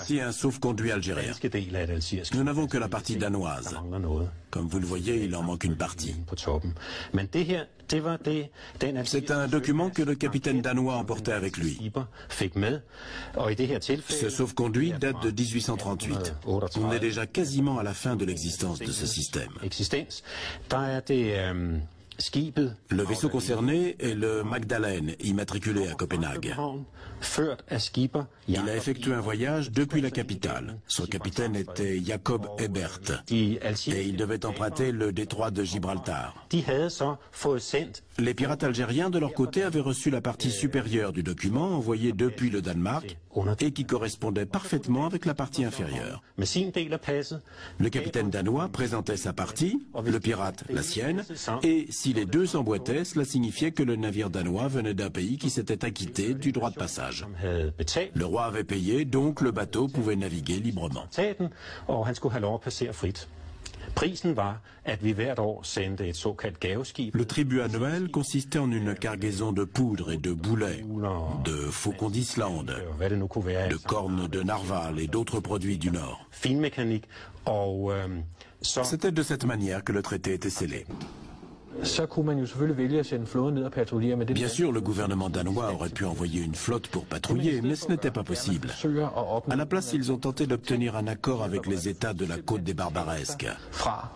aussi un sauf-conduit algérien. Nous n'avons que la partie danoise. Comme vous le voyez, il en manque une partie. C'est un document que le capitaine danois emportait avec lui. Ce sauf-conduit date de 1838. On est déjà quasiment à la fin de l'existence de ce système. Le vaisseau concerné est le Magdalene, immatriculé à Copenhague. Il a effectué un voyage depuis la capitale. Son capitaine était Jacob Ebert et il devait emprunter le détroit de Gibraltar. Les pirates algériens, de leur côté, avaient reçu la partie supérieure du document envoyé depuis le Danemark et qui correspondait parfaitement avec la partie inférieure. Le capitaine danois présentait sa partie, le pirate la sienne, et si les deux s'emboîtaient, cela signifiait que le navire danois venait d'un pays qui s'était acquitté du droit de passage. Le roi avait payé, donc le bateau pouvait naviguer librement. Le tribut annuel consistait en une cargaison de poudre et de boulets, de faucons d'Islande, de cornes de narval et d'autres produits du Nord. C'était de cette manière que le traité était scellé. Bien sûr, le gouvernement danois aurait pu envoyer une flotte pour patrouiller, mais ce n'était pas possible. À la place, ils ont tenté d'obtenir un accord avec les États de la côte des Barbaresques.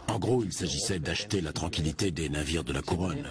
En gros, il s'agissait d'acheter la tranquillité des navires de la couronne.